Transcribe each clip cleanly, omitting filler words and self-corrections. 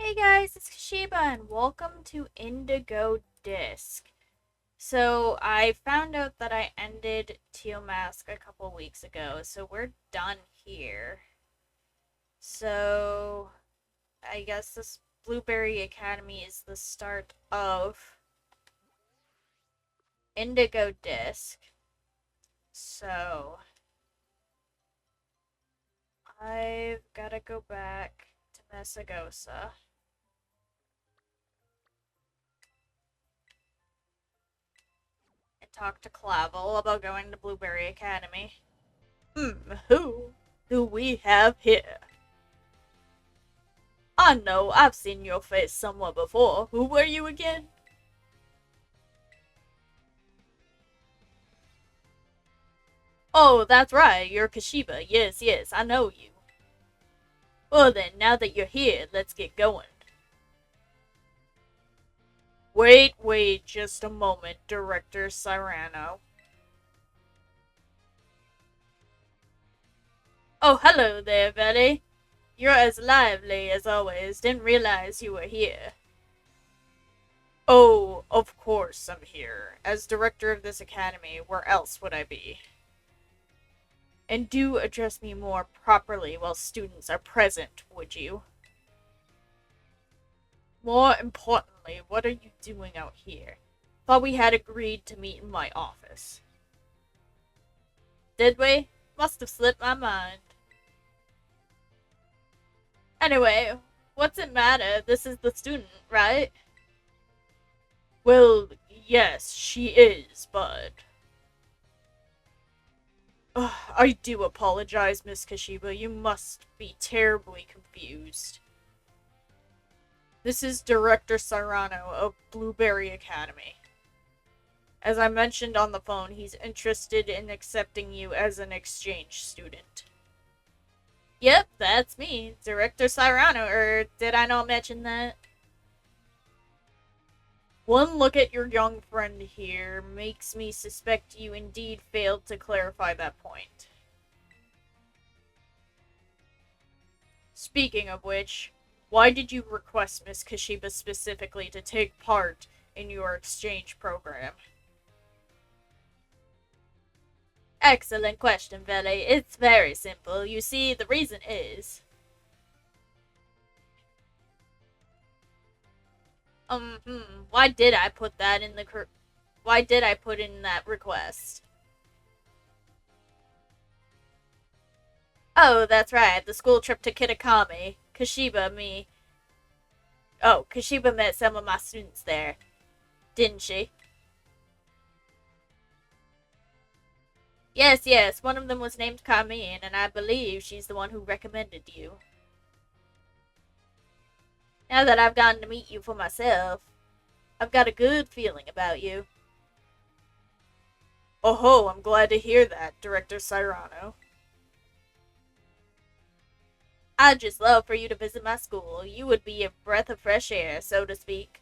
Hey guys, it's Kashiba and welcome to Indigo Disk. So I found out that I ended Teal Mask a couple weeks ago, so we're done here. So I guess this Blueberry Academy is the start of Indigo Disk. So I've gotta go back to Messagosa and talk to Clavel about going to Blueberry Academy. Who do we have here? I know, I've seen your face somewhere before. Who were you again? Oh, that's right, you're Kashiba. Yes, I know you. Well then, now that you're here, let's get going. Wait, just a moment, Director Cyrano. Oh, hello there, Betty. You're as lively as always. Didn't realize you were here. Oh, of course I'm here. As director of this academy, where else would I be? And do address me more properly while students are present, would you? More importantly, what are you doing out here? Thought we had agreed to meet in my office. Did we? Must have slipped my mind. Anyway, what's it matter? This is the student, right? Well, yes, she is, but... I do apologize, Miss Kashiba. You must be terribly confused. This is Director Cyrano of Blueberry Academy. As I mentioned on the phone, he's interested in accepting you as an exchange student. Yep, that's me, Director Cyrano, or did I not mention that? One look at your young friend here makes me suspect you indeed failed to clarify that point. Speaking of which, why did you request Miss Kashiba specifically to take part in your exchange program? Excellent question, Vele. It's very simple. You see, the reason is... why did I put that in the why did I put in that request? Oh, that's right, the school trip to Kitakami. Kashiba met some of my students there, didn't she? Yes, one of them was named Carmine, and I believe she's the one who recommended you. Now that I've gotten to meet you for myself, I've got a good feeling about you. Oh ho, I'm glad to hear that, Director Cyrano. I'd just love for you to visit my school. You would be a breath of fresh air, so to speak.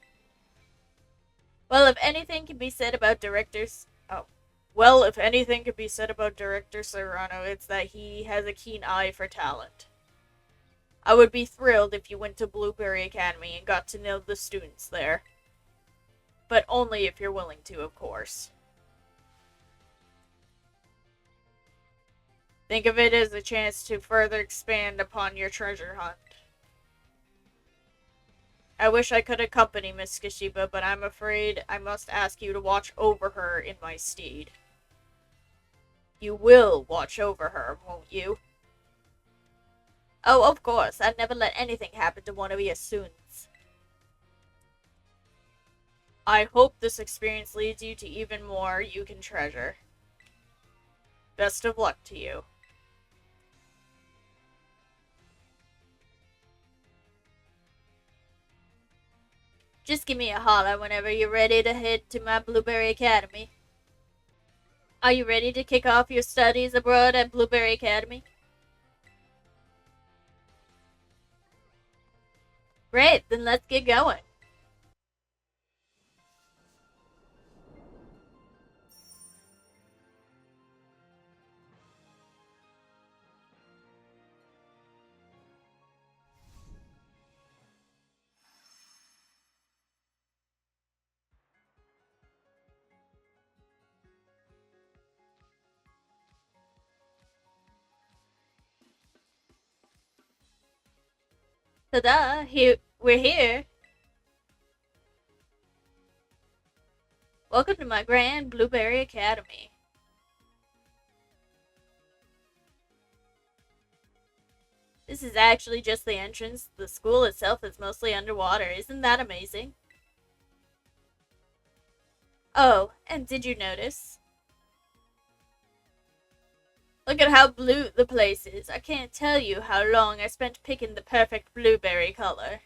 Well, if anything can be said about directors... Oh. Well, if anything can be said about Director Serrano, it's that he has a keen eye for talent. I would be thrilled if you went to Blueberry Academy and got to know the students there. But only if you're willing to, of course. Think of it as a chance to further expand upon your treasure hunt. I wish I could accompany Miss Kashiba, but I'm afraid I must ask you to watch over her in my stead. You will watch over her, won't you? Oh, of course. I'd never let anything happen to one of your students. I hope this experience leads you to even more you can treasure. Best of luck to you. Just give me a holler whenever you're ready to head to my Blueberry Academy. Are you ready to kick off your studies abroad at Blueberry Academy? Great, then let's get going. Ta-da! We're here. Welcome to my grand Blueberry Academy. This is actually just the entrance. The school itself is mostly underwater. Isn't that amazing? Oh, and did you notice? Look at how blue the place is. I can't tell you how long I spent picking the perfect blueberry color.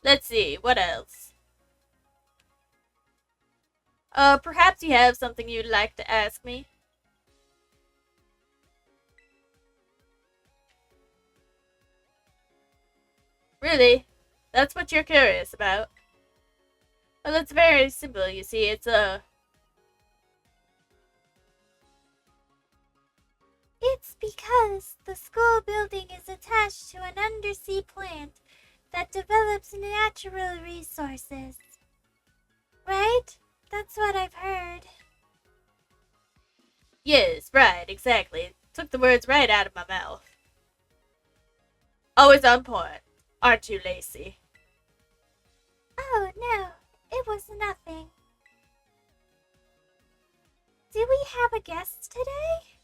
Let's see, what else? Perhaps you have something you'd like to ask me? Really? That's what you're curious about? Well, it's very simple, you see. It's because the school building is attached to an undersea plant that develops natural resources. Right? That's what I've heard. Yes, right, exactly. Took the words right out of my mouth. Always on point. Aren't you, Lacey? Oh, no. It was nothing. Do we have a guest today?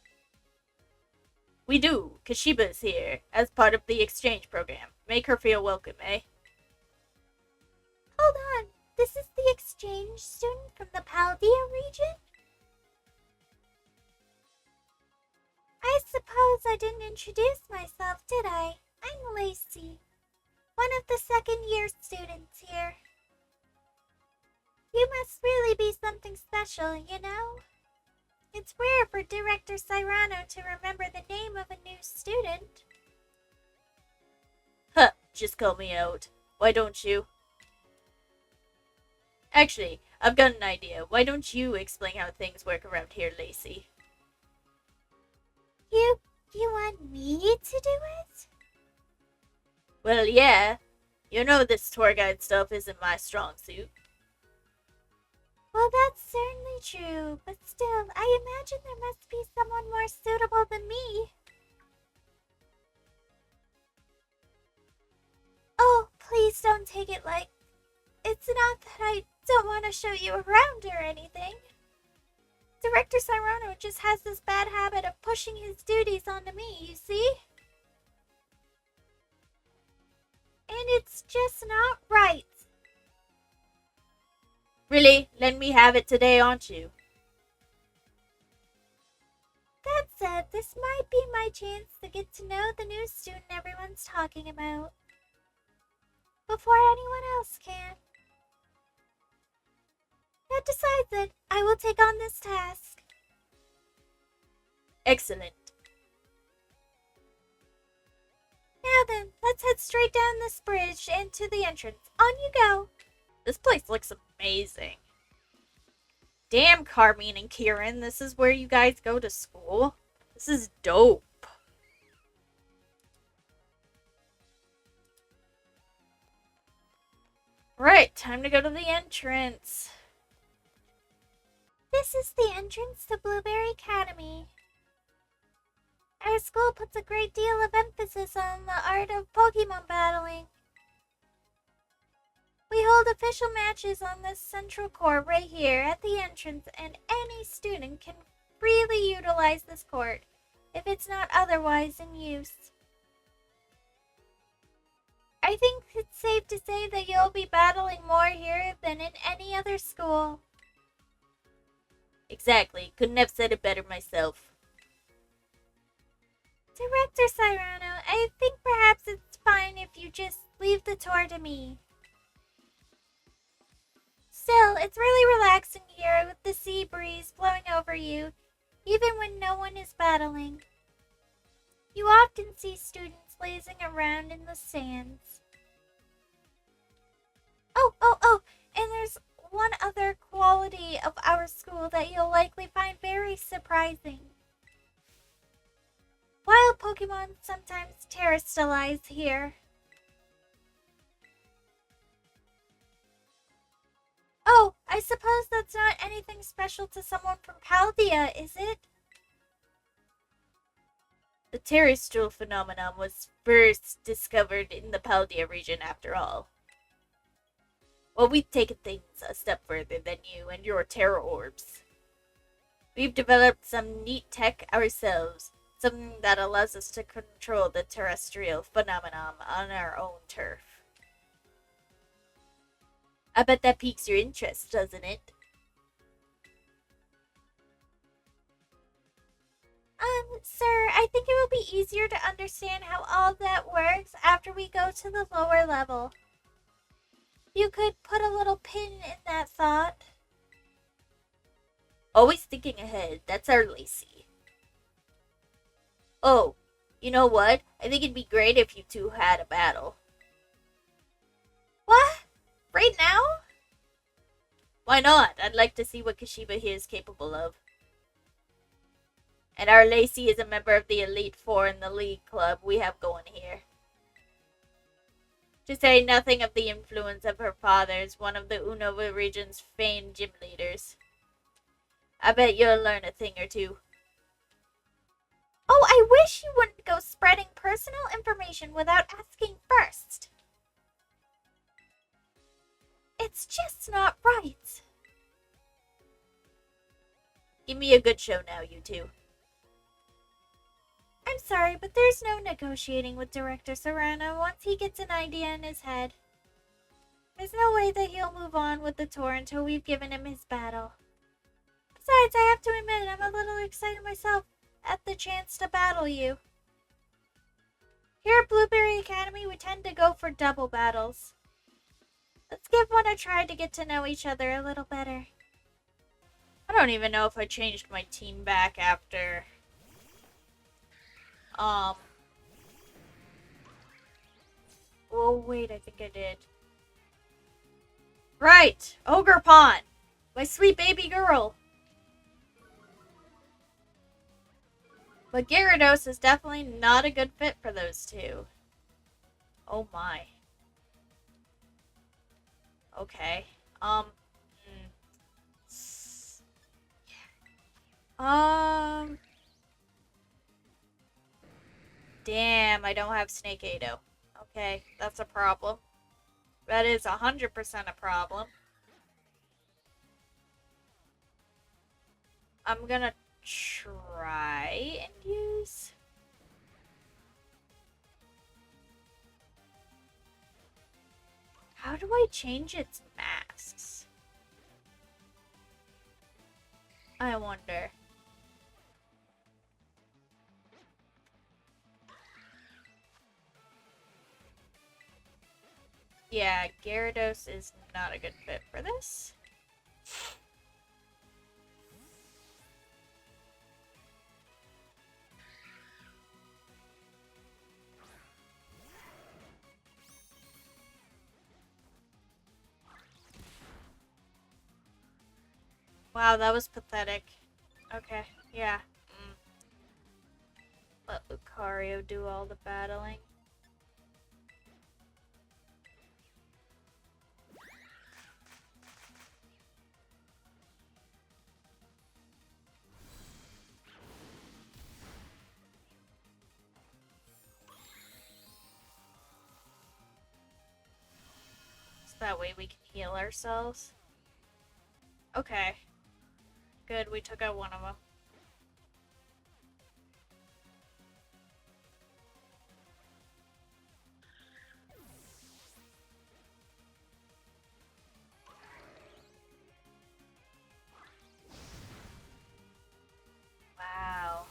We do. Kashiba's here, as part of the exchange program. Make her feel welcome, eh? Hold on. This is the exchange student from the Paldea region? I suppose I didn't introduce myself, did I? I'm Lacey, one of the second-year students here. You must really be something special, you know? It's rare for Director Cyrano to remember the name of a new student. Huh, just call me out. Why don't you? Actually, I've got an idea. Why don't you explain how things work around here, Lacey? You want me to do it? Well, yeah. You know this tour guide stuff isn't my strong suit. Well, that's certainly true, but still, I imagine there must be someone more suitable than me. Oh, please don't take it like... It's not that I don't want to show you around or anything. Director Cyrano just has this bad habit of pushing his duties onto me, you see? And it's just not right. Really? Let me have it today, aren't you? That said, this might be my chance to get to know the new student everyone's talking about. Before anyone else can. That decides it. I will take on this task. Excellent. Now then, let's head straight down this bridge and to the entrance. On you go. This place looks amazing. Damn, Carmine and Kieran, this is where you guys go to school? This is dope. Right, time to go to the entrance. This is the entrance to Blueberry Academy. Our school puts a great deal of emphasis on the art of Pokemon battling. We hold official matches on this central court right here at the entrance, and any student can freely utilize this court if it's not otherwise in use. I think it's safe to say that you'll be battling more here than in any other school. Exactly, couldn't have said it better myself. Director Cyrano, I think perhaps it's fine if you just leave the tour to me. Still, it's really relaxing here with the sea breeze blowing over you, even when no one is battling. You often see students lazing around in the sands. Oh, and there's one other quality of our school that you'll likely find very surprising. Wild Pokemon sometimes terrestrialize here. Oh, I suppose that's not anything special to someone from Paldea, is it? The terrestrial phenomenon was first discovered in the Paldea region after all. Well, we've taken things a step further than you and your terror orbs. We've developed some neat tech ourselves, something that allows us to control the terrestrial phenomenon on our own turf. I bet that piques your interest, doesn't it? Sir, I think it will be easier to understand how all that works after we go to the lower level. You could put a little pin in that thought. Always thinking ahead, that's our Lacey. Oh, you know what? I think it'd be great if you two had a battle. What? Right now? Why not? I'd like to see what Kashiba here is capable of. And our Lacey is a member of the Elite Four in the League Club we have going here. To say nothing of the influence of her father as one of the Unova region's famed gym leaders. I bet you'll learn a thing or two. Oh, I wish you wouldn't go spreading personal information without asking first. It's just not right. Give me a good show now, you two. I'm sorry, but there's no negotiating with Director Serrano once he gets an idea in his head. There's no way that he'll move on with the tour until we've given him his battle. Besides, I have to admit, I'm a little excited myself at the chance to battle you. Here at Blueberry Academy, we tend to go for double battles. Let's give one a try to get to know each other a little better. I don't even know if I changed my team back after... Oh, wait, I think I did. Right! Ogre Pawn! My sweet baby girl! But Gyarados is definitely not a good fit for those two. Oh my. Okay. Damn, I don't have Snake Ado. Okay, that's a problem. That is 100% a problem. I'm gonna try and use... How do I change its masks? I wonder. Yeah, Gyarados is not a good fit for this. Wow, that was pathetic. Okay, yeah. Let Lucario do all the battling. So that way we can heal ourselves. Okay. Good, we took out one of them. Wow.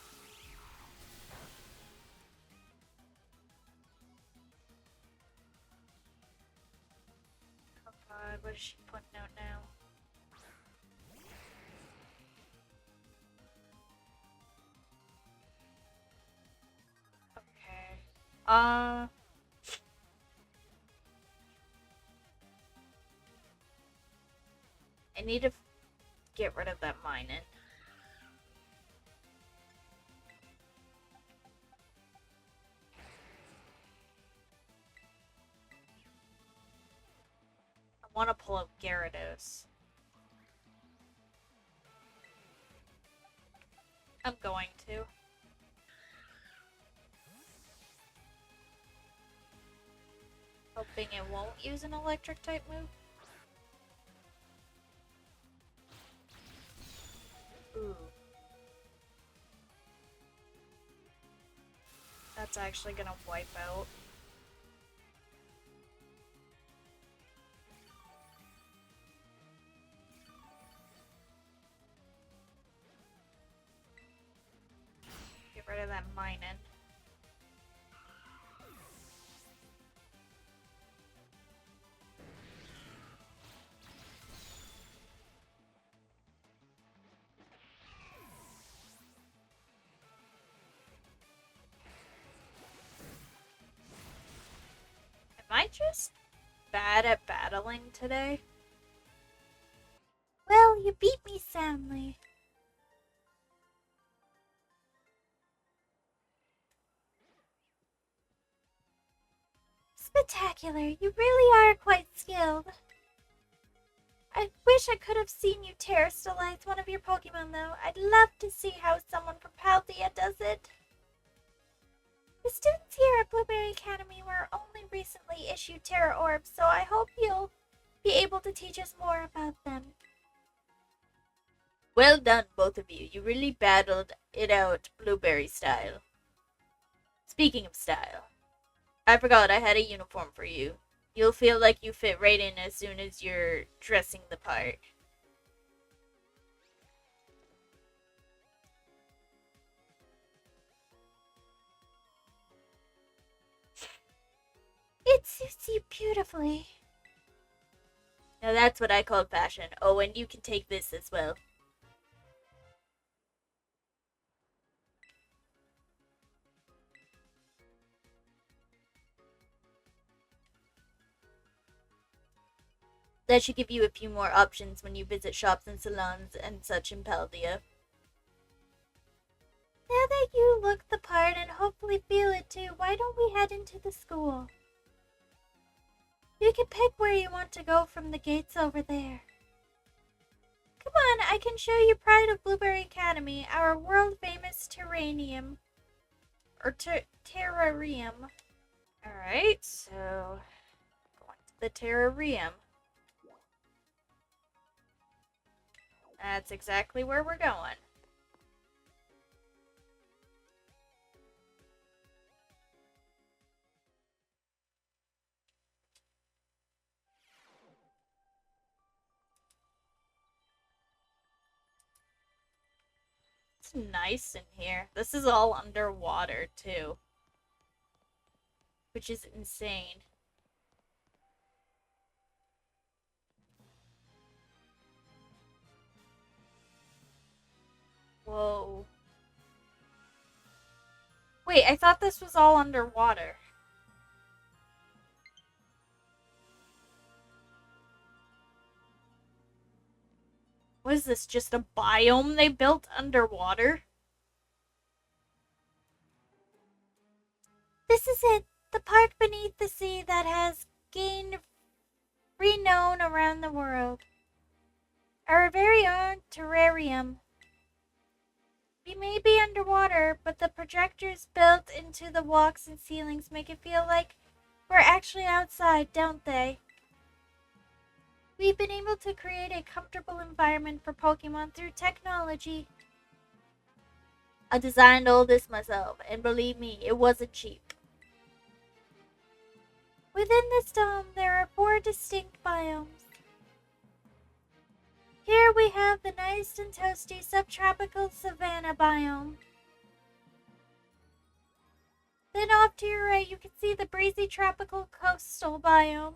Oh god, what is she putting out now? Okay. I need to get rid of that Minun. I want to pull up Gyarados. I'm going to. hoping it won't use an electric type move. Ooh. That's actually gonna wipe out. Get rid of that mining. Am I just bad at battling today? Well, you beat me soundly. Spectacular, you really are quite skilled. I wish I could have seen you terrestrialize one of your Pokemon, though. I'd love to see how someone from Paldea does it. The students here at Blueberry Academy were only recently issued Terra Orbs, so I hope you'll be able to teach us more about them. Well done, both of you. You really battled it out Blueberry style. Speaking of style, I forgot I had a uniform for you. You'll feel like you fit right in as soon as you're dressing the part. It suits you beautifully. Now that's what I call fashion. Oh, and you can take this as well. That should give you a few more options when you visit shops and salons and such in Paldea. Now that you look the part and hopefully feel it too, why don't we head into the school? You can pick where you want to go from the gates over there. Come on, I can show you Pride of Blueberry Academy, our world-famous terrarium. Or terrarium. Alright, so going to the terrarium. That's exactly where we're going. It's nice in here. This is all underwater, too. Which is insane. Whoa. Wait, I thought this was all underwater. What is this, just a biome they built underwater? This is it, the part beneath the sea that has gained renown around the world. Our very own terrarium. We may be underwater, but the projectors built into the walks and ceilings make it feel like we're actually outside, don't they? We've been able to create a comfortable environment for Pokemon through technology. I designed all this myself, and believe me, it wasn't cheap. Within this dome, there are 4 distinct biomes. Here we have the nice and toasty subtropical savanna biome. Then off to your right, you can see the breezy tropical coastal biome.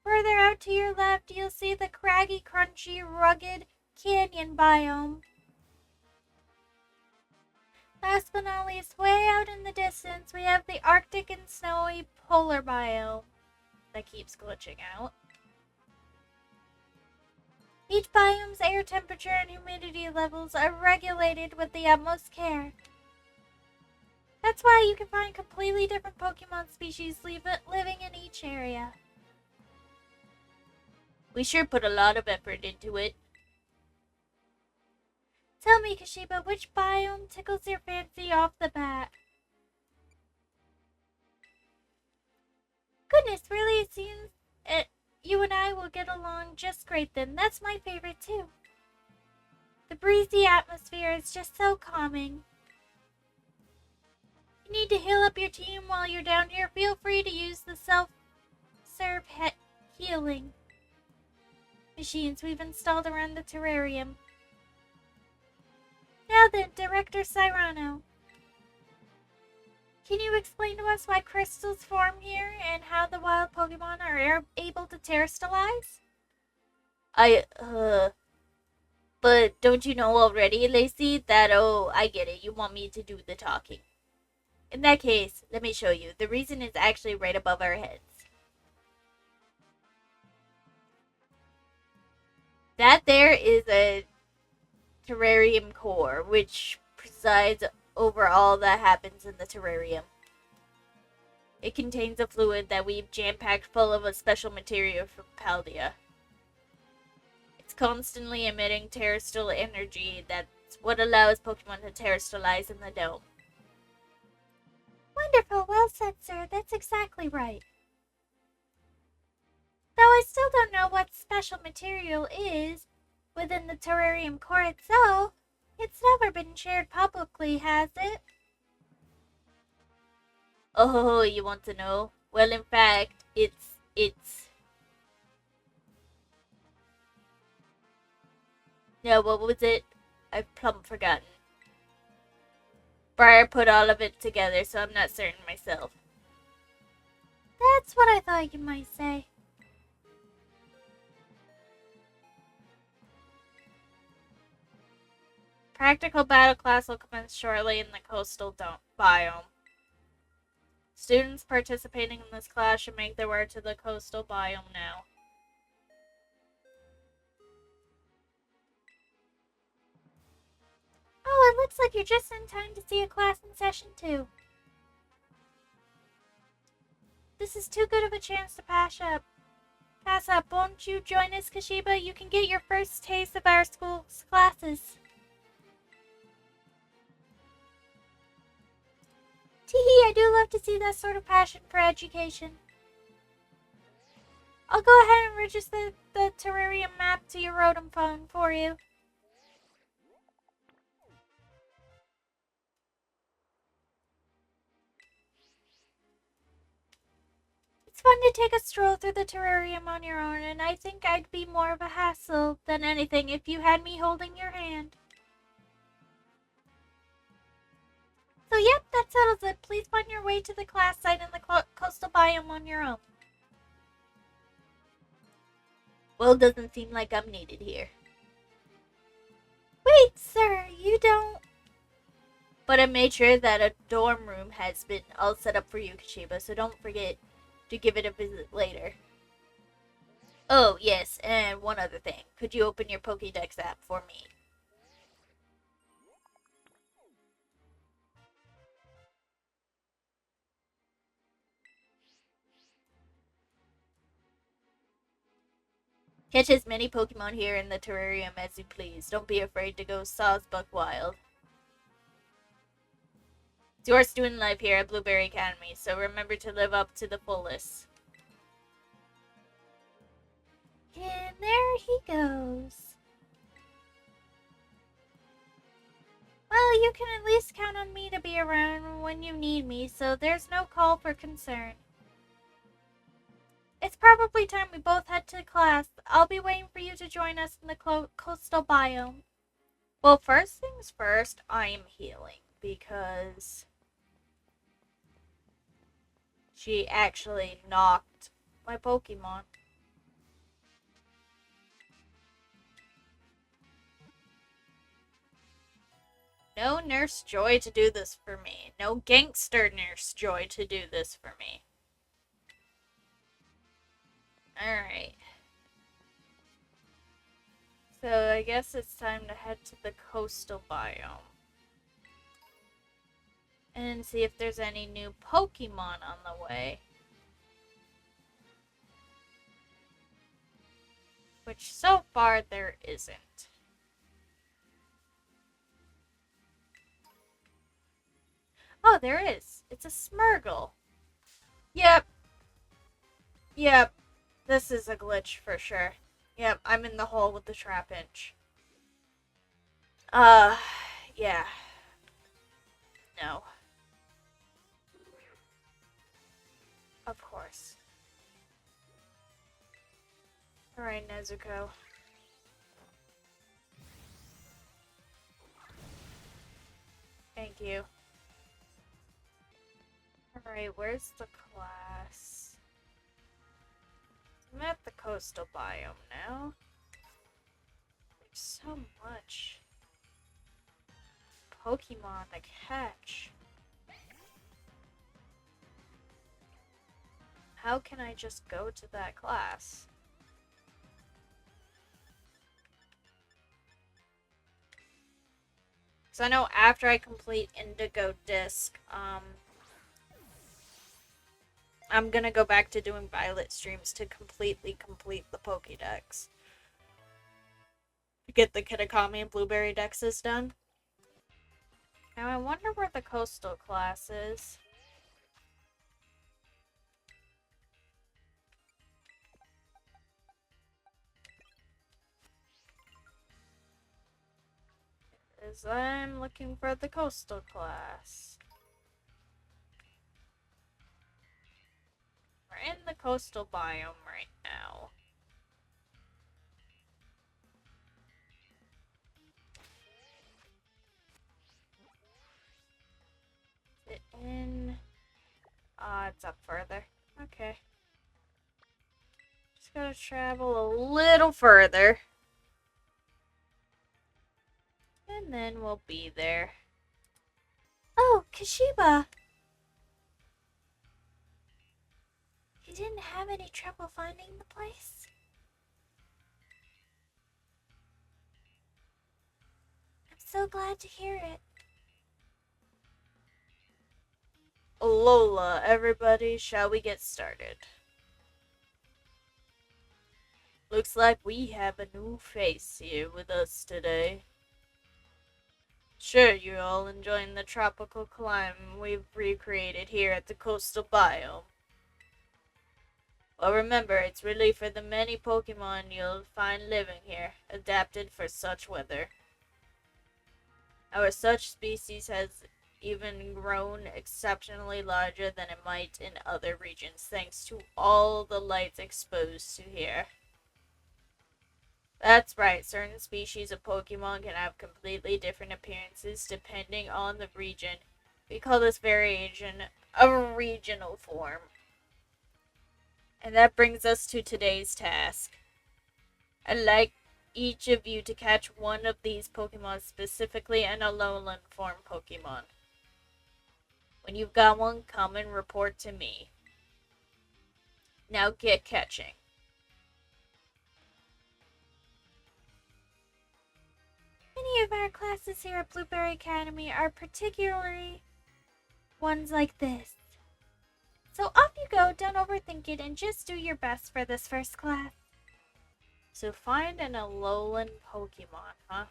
Further out to your left, you'll see the craggy, crunchy, rugged canyon biome. Last but not least, way out in the distance, we have the Arctic and snowy polar biome. That keeps glitching out. Each biome's air temperature and humidity levels are regulated with the utmost care. That's why you can find completely different Pokemon species living in each area. We sure put a lot of effort into it. Tell me, Kashiba, which biome tickles your fancy off the bat? I will get along just great then. That's my favorite too. The breezy atmosphere is just so calming. If you need to heal up your team while you're down here, feel free to use the self-serve healing machines we've installed around the terrarium. Now then, Director Cyrano. Can you explain to us why crystals form here and how the wild Pokemon are able to terrestrialize? But don't you know already, Lacey, that, I get it, you want me to do the talking. In that case, let me show you. The reason is actually right above our heads. That there is a terrarium core, which presides over all that happens in the terrarium. It contains a fluid that we've jam-packed full of a special material from Paldea. It's constantly emitting terrestrial energy. That's what allows Pokemon to terrestrialize in the dome. Wonderful, well said, sir. That's exactly right. Though I still don't know what special material is within the terrarium core itself, it's never been shared publicly, has it? Oh, you want to know? Well, in fact, it's... Yeah, what was it? I've plumb forgotten. Briar put all of it together, so I'm not certain myself. That's what I thought you might say. Practical battle class will commence shortly in the coastal biome. Students participating in this class should make their way to the coastal biome now. Oh, it looks like you're just in time to see a class in session 2. This is too good of a chance to pass up. Won't you join us, Kashiba? You can get your first taste of our school's classes. Teehee, I do love to see that sort of passion for education. I'll go ahead and register the terrarium map to your Rotom phone for you. It's fun to take a stroll through the terrarium on your own, and I think I'd be more of a hassle than anything if you had me holding your hand. So yep, that settles it. Please find your way to the class site in the coastal biome on your own. Well, doesn't seem like I'm needed here. Wait, sir, you don't... But I made sure that a dorm room has been all set up for you, Kashiba, so don't forget to give it a visit later. Oh, yes, and one other thing. Could you open your Pokédex app for me? Catch as many Pokemon here in the terrarium as you please. Don't be afraid to go Sawsbuck wild. It's your student life here at Blueberry Academy, so remember to live up to the fullest. And there he goes. Well, you can at least count on me to be around when you need me, so there's no call for concern. It's probably time we both head to class. I'll be waiting for you to join us in the coastal biome. Well, first things first, I am healing, because she actually knocked my Pokemon. No Nurse Joy to do this for me. No gangster Nurse Joy to do this for me. Alright. So I guess it's time to head to the coastal biome. And see if there's any new Pokemon on the way. Which so far there isn't. Oh, there is. It's a Smurgle. Yep. This is a glitch for sure. Yep, I'm in the hole with the trap inch. Uh, yeah. No. Of course. Alright, Nezuko. Thank you. Alright, where's the class? I'm at the coastal biome now. There's so much Pokemon to catch. How can I just go to that class? Because I know after I complete Indigo Disk, I'm gonna go back to doing Violet streams to completely complete the Pokédex. To get the Kitakami and Blueberry Dexes done. Now I wonder where the coastal class is. As I'm looking for the coastal class. We're in the coastal biome right now. Is it in? It's up further. Okay. Just gotta travel a little further. And then we'll be there. Oh, Kashiba! You didn't have any trouble finding the place? I'm so glad to hear it. Lola, everybody, shall we get started? Looks like we have a new face here with us today. Sure, you're all enjoying the tropical climate we've recreated here at the coastal biome. Well, remember, it's really for the many Pokemon you'll find living here, adapted for such weather. Our such species has even grown exceptionally larger than it might in other regions, thanks to all the lights exposed to here. That's right, certain species of Pokemon can have completely different appearances depending on the region. We call this variation a regional form. And that brings us to today's task. I'd like each of you to catch one of these Pokemon, specifically an Alolan form Pokemon. When you've got one, come and report to me. Now get catching. Many of our classes here at Blueberry Academy are particularly ones like this. So off you go, don't overthink it, and just do your best for this first class. So find an Alolan Pokemon, huh?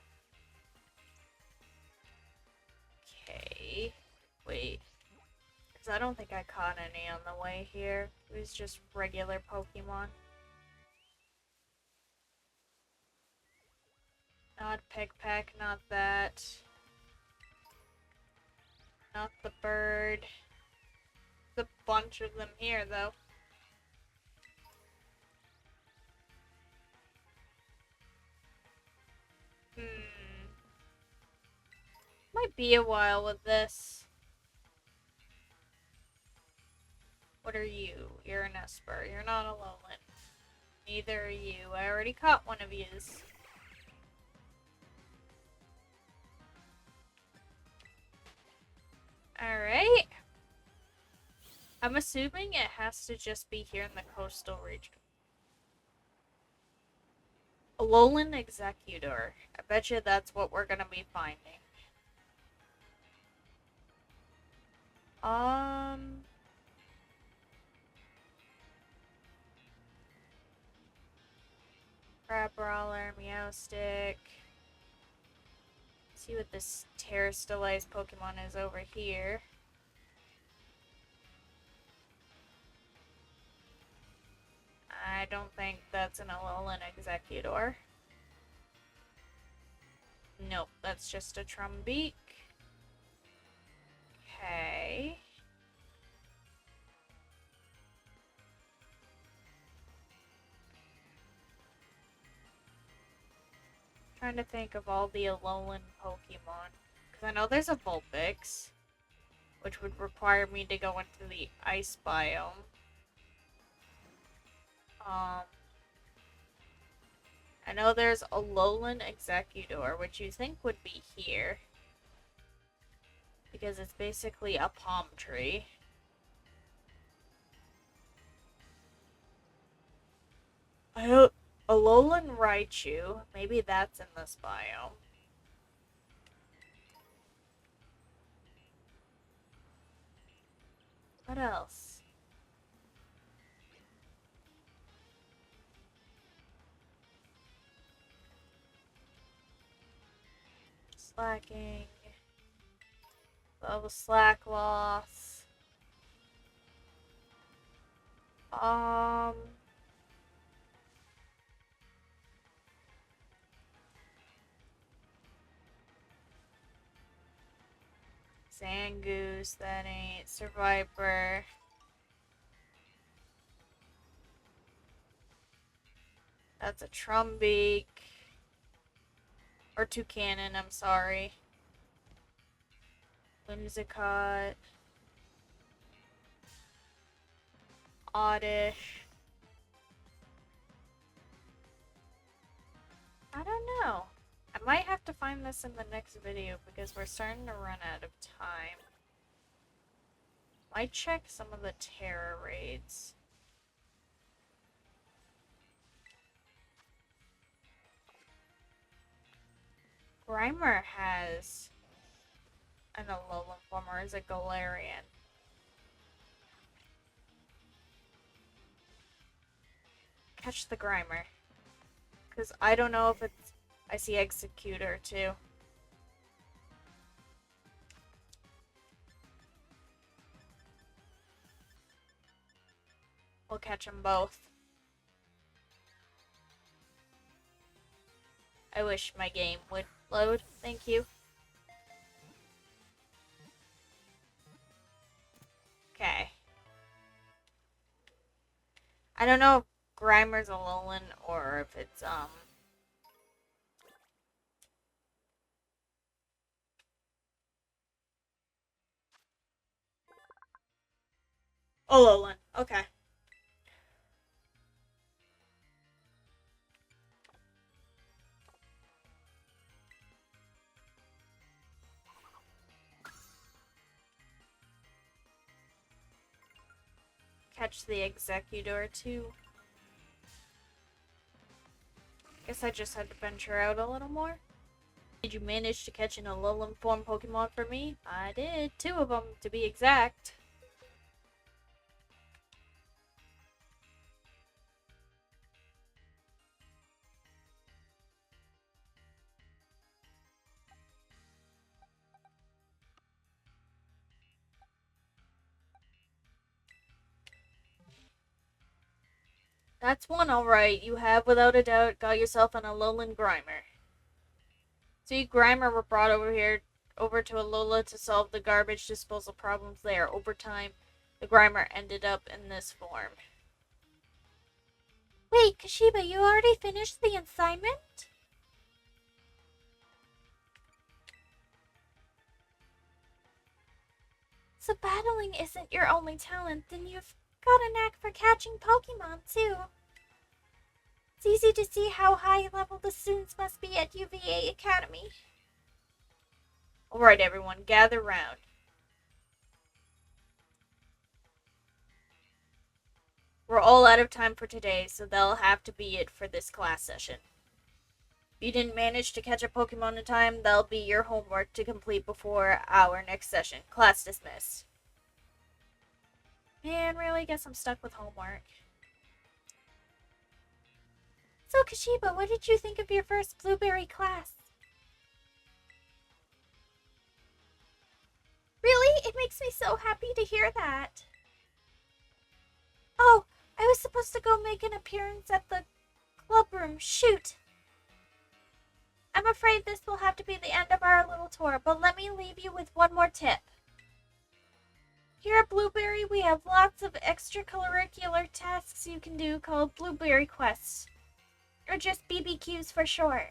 Okay. Wait. Because I don't think I caught any on the way here. It was just regular Pokemon. Not Pigpack, not that. Not the bird. There's a bunch of them here, though. Might be a while with this. What are you? You're an Esper. You're not a Alolan. Neither are you. I already caught one of yous. Alright. I'm assuming it has to just be here in the coastal region. Alolan Executor. I bet you that's what we're gonna be finding. Crab Brawler, Meowstick. See what this Terrastalized Pokemon is over here. I don't think that's an Alolan Executor. Nope, that's just a Trumbeak. Okay. Trying to think of all the Alolan Pokemon. Because I know there's a Vulpix, which would require me to go into the ice biome. I know there's a Alolan Executor, which you think would be here. Because it's basically a palm tree. I hope Alolan Raichu. Maybe that's in this biome. What else? Slacking. Level slack loss. Zangoose, that ain't. Survivor. That's a Trumbeak. Or Toucanon, I'm sorry. Whimsicott. Oddish. I don't know. I might have to find this in the next video because we're starting to run out of time. Might check some of the Terra raids. Grimer has an Alolan form, or is it Galarian? Catch the Grimer. Because I don't know if it's... I see Executor, too. We'll catch them both. I wish my game would load. Thank you. Okay. I don't know if Grimer's Alolan or if it's, Alolan. Okay. Catch the Executor, too. Guess I just had to venture out a little more. Did you manage to catch an Alolan form Pokemon for me? I did. 2 of them, to be exact. That's one, alright. You have, without a doubt, got yourself an Alolan Grimer. See, Grimer were brought over to Alola to solve the garbage disposal problems there. Over time, the Grimer ended up in this form. Wait, Kashiba, you already finished the assignment? So battling isn't your only talent, then you've got a knack for catching Pokemon, too. It's easy to see how high level the students must be at UVA Academy. Alright, everyone, gather round. We're all out of time for today, so that'll have to be it for this class session. If you didn't manage to catch a Pokemon in time, that'll be your homework to complete before our next session. Class dismissed. Man, really guess I'm stuck with homework. So, Kashiba, what did you think of your first Blueberry class? Really? It makes me so happy to hear that. Oh, I was supposed to go make an appearance at the club room. Shoot! I'm afraid this will have to be the end of our little tour, but let me leave you with one more tip. Here at Blueberry, we have lots of extracurricular tasks you can do called Blueberry Quests, or just BBQs for short.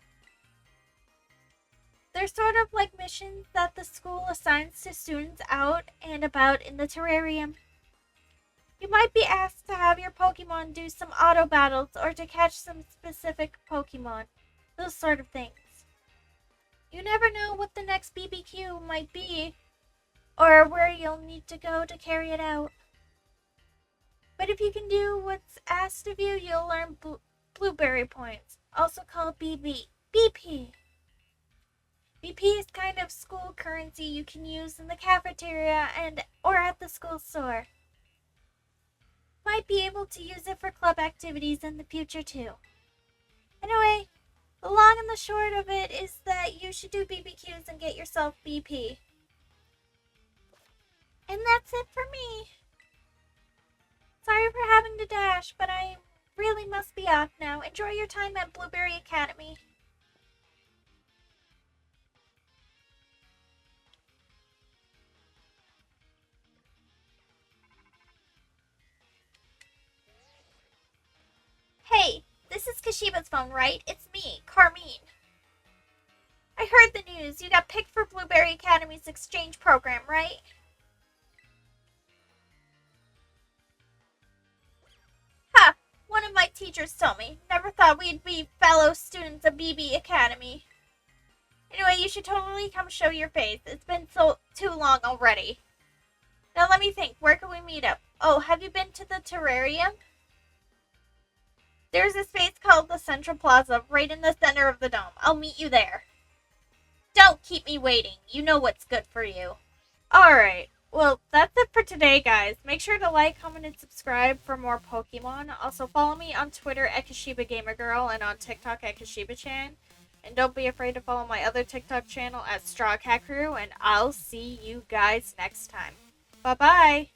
They're sort of like missions that the school assigns to students out and about in the terrarium. You might be asked to have your Pokemon do some auto battles or to catch some specific Pokemon, those sort of things. You never know what the next BBQ might be, or where you'll need to go to carry it out. But if you can do what's asked of you, you'll earn Blueberry Points, also called BP. BP is kind of school currency you can use in the cafeteria or at the school store. Might be able to use it for club activities in the future too. Anyway, the long and the short of it is that you should do BBQs and get yourself BP. And that's it for me. Sorry for having to dash, but I really must be off now. Enjoy your time at Blueberry Academy. Hey, this is Kashiba's phone, right? It's me, Carmine. I heard the news. You got picked for Blueberry Academy's exchange program, right? Ha! One of my teachers told me. Never thought we'd be fellow students of BB Academy. Anyway, you should totally come show your face. It's been too long already. Now let me think. Where can we meet up? Oh, have you been to the terrarium? There's a space called the Central Plaza right in the center of the dome. I'll meet you there. Don't keep me waiting. You know what's good for you. Alright. Well, that's it for today, guys. Make sure to like, comment, and subscribe for more Pokemon. Also, follow me on Twitter at KashibaGamerGirl and on TikTok at KashibaChan. And don't be afraid to follow my other TikTok channel at Straw Cat Crew. And I'll see you guys next time. Bye-bye.